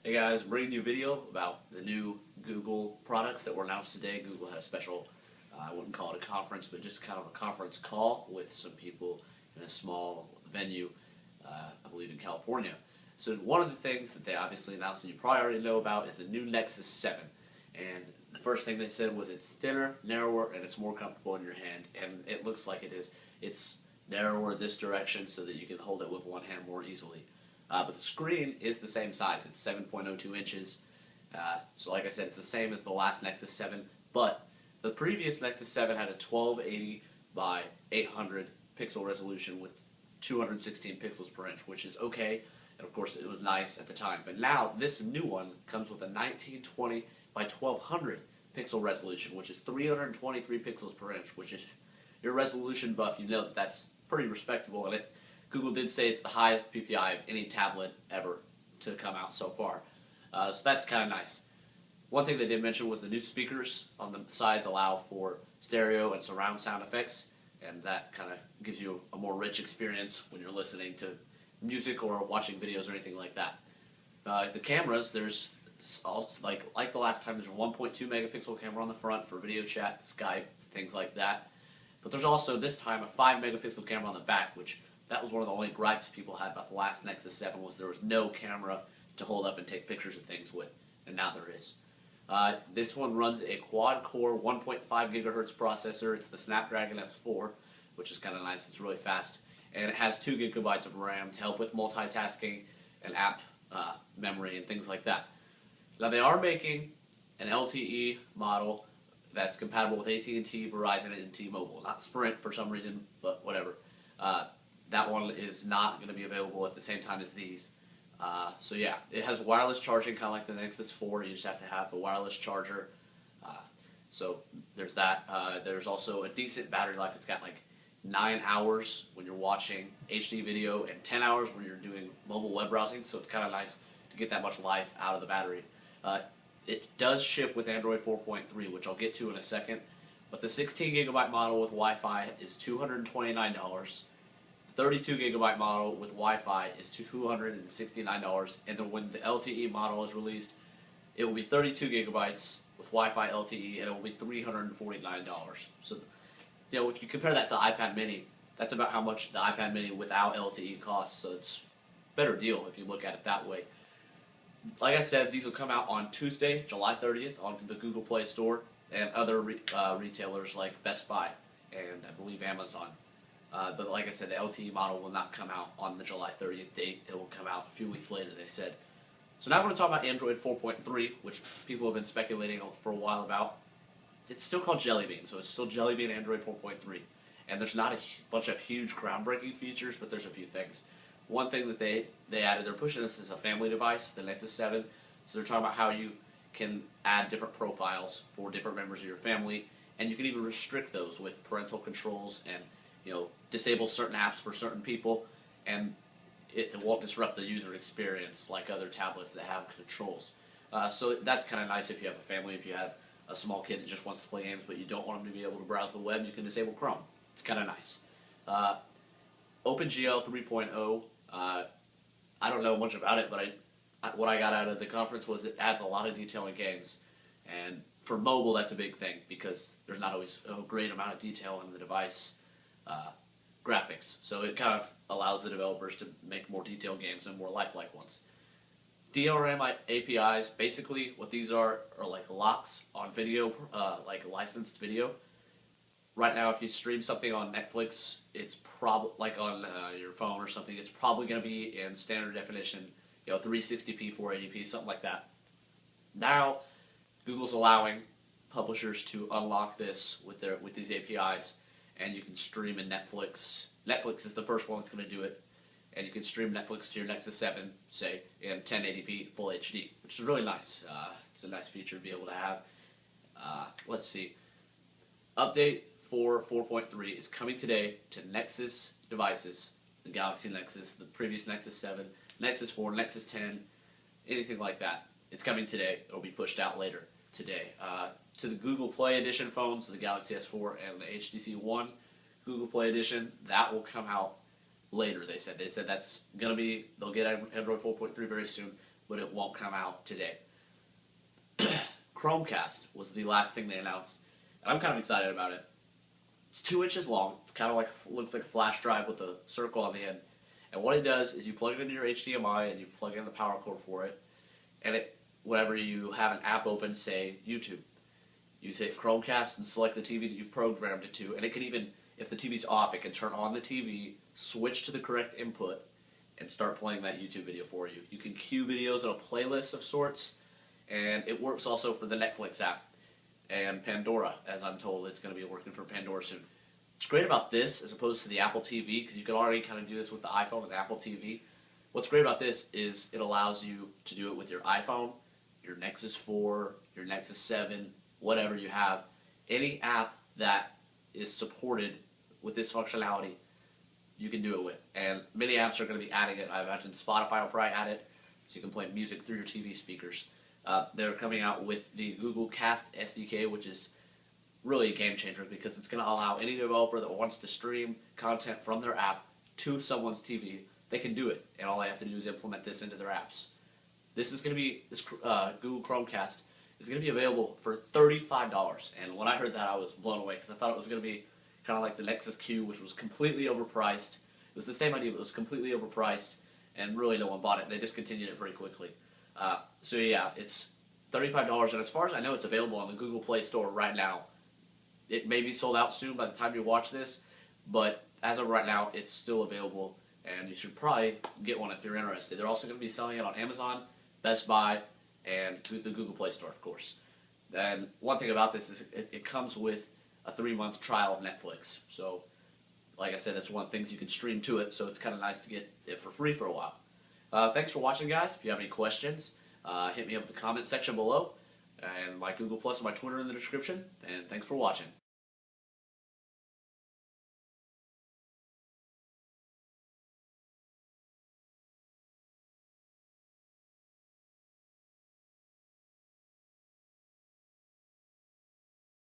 Hey guys, I'm bringing you a video about the new Google products that were announced today. Google had a special, I wouldn't call it a conference, but just kind of a conference call with some people in a small venue, I believe in California. So one of the things that they obviously announced that you probably already know about is the new Nexus 7. And the first thing they said was it's thinner, narrower, and it's more comfortable in your hand. And it looks like it is. It's narrower this direction so that you can hold it with one hand more easily. But the screen is the same size. It's 7.02 inches. So like I said, it's the same as the last Nexus 7. But the previous Nexus 7 had a 1280 by 800 pixel resolution with 216 pixels per inch, which is okay. And of course, it was nice at the time. But now, this new one comes with a 1920 by 1200 pixel resolution, which is 323 pixels per inch, which is, your resolution buff, you know that that's pretty respectable. And Google did say it's the highest PPI of any tablet ever to come out so far. So that's kind of nice. One thing they did mention was the new speakers on the sides allow for stereo and surround sound effects, and that kind of gives you a more rich experience when you're listening to music or watching videos or anything like that. The cameras, there's also, like the last time, there's a 1.2 megapixel camera on the front for video chat, Skype, things like that. But there's also this time a 5 megapixel camera on the back, which that was one of the only gripes people had about the last Nexus 7 was there was no camera to hold up and take pictures of things with, and now there is. This one runs a quad-core 1.5 gigahertz processor. It's the Snapdragon S4, which is kind of nice. It's really fast. And it has 2 gigabytes of RAM to help with multitasking and app memory and things like that. Now they are making an LTE model that's compatible with AT&T, Verizon, and T-Mobile. Not Sprint for some reason, but whatever. That one is not going to be available at the same time as these. So yeah, it has wireless charging, kind of like the Nexus 4. You just have to have the wireless charger. So there's that. There's also a decent battery life. It's got like 9 hours when you're watching HD video and 10 hours when you're doing mobile web browsing. So it's kind of nice to get that much life out of the battery. It does ship with Android 4.3, which I'll get to in a second. But the 16 gigabyte model with Wi-Fi is $229. 32 gigabyte model with Wi-Fi is $269, and then when the LTE model is released, it will be 32 gigabytes with Wi-Fi LTE, and it will be $349. So, you know, if you compare that to iPad Mini, that's about how much the iPad Mini without LTE costs. So it's a better deal if you look at it that way. Like I said, these will come out on Tuesday, July 30th, on the Google Play Store and other retailers like Best Buy and I believe Amazon. But like I said, the LTE model will not come out on the July 30th date. It will come out a few weeks later, they said. So now we're going to talk about Android 4.3, which people have been speculating for a while about. It's still called Jellybean, so it's still Jellybean Android 4.3. And there's not a bunch of huge groundbreaking features, but there's a few things. One thing that they added, they're pushing this as a family device, the Nexus 7. So they're talking about how you can add different profiles for different members of your family, and you can even restrict those with parental controls and, you know, disable certain apps for certain people, and it won't disrupt the user experience like other tablets that have controls. So that's kind of nice if you have a family, if you have a small kid that just wants to play games but you don't want them to be able to browse the web, you can disable Chrome. It's kind of nice. OpenGL 3.0, I don't know much about it, but what I got out of the conference was it adds a lot of detail in games. And for mobile, that's a big thing because there's not always a great amount of detail in the device graphics. So it kind of allows the developers to make more detailed games and more lifelike ones. DRM APIs, basically what these are like locks on video, like licensed video. Right now, if you stream something on Netflix, it's probably, like on your phone or something, it's probably going to be in standard definition, you know, 360p, 480p, something like that. Now, Google's allowing publishers to unlock this with these APIs, and you can stream in Netflix. Netflix is the first one that's going to do it, and you can stream Netflix to your Nexus 7, say, in 1080p Full HD, which is really nice. It's a nice feature to be able to have. Let's see. Update for 4.3 is coming today to Nexus devices, the Galaxy Nexus, the previous Nexus 7, Nexus 4, Nexus 10, anything like that. It's coming today. It'll be pushed out later today. To the Google Play Edition phones, the Galaxy S4 and the HTC One Google Play Edition, that will come out later, they said. They said that's going to be, they'll get Android 4.3 very soon. but it won't come out today. Chromecast was the last thing they announced, and I'm kind of excited about it. It's 2 inches long. It's kind of like, looks like a flash drive with a circle on the end. And what it does is you plug it into your HDMI and you plug in the power cord for it, and whenever you have an app open, say YouTube, you hit Chromecast and select the TV that you've programmed it to, and it can even, if the TV's off, it can turn on the TV, switch to the correct input, and start playing that YouTube video for you. You can queue videos in a playlist of sorts, and it works also for the Netflix app and Pandora, as I'm told it's going to be working for Pandora soon. What's great about this, as opposed to the Apple TV, because you can already kind of do this with the iPhone and the Apple TV, what's great about this is it allows you to do it with your iPhone, your Nexus 4, your Nexus 7, whatever you have. Any app that is supported with this functionality, you can do it with. And many apps are going to be adding it. I imagine Spotify will probably add it, so you can play music through your TV speakers. They're coming out with the Google Cast SDK, which is really a game changer because it's going to allow any developer that wants to stream content from their app to someone's TV, they can do it, and all they have to do is implement this into their apps. This is going to be, this Google Chromecast is going to be available for $35, and when I heard that I was blown away because I thought it was going to be kind of like the Nexus Q, which was completely overpriced. It was the same idea, but it was completely overpriced, and really no one bought it. They discontinued it pretty quickly. So yeah, it's $35, and as far as I know, it's available on the Google Play Store right now. It may be sold out soon by the time you watch this, but as of right now, it's still available, and you should probably get one if you're interested. They're also going to be selling it on Amazon, Best Buy, and the Google Play Store, of course. And one thing about this is it comes with a 3-month trial of Netflix. So, like I said, that's one of the things you can stream to it, so it's kind of nice to get it for free for a while. Thanks for watching, guys. If you have any questions, hit me up in the comment section below, and my Google Plus and my Twitter in the description. And thanks for watching.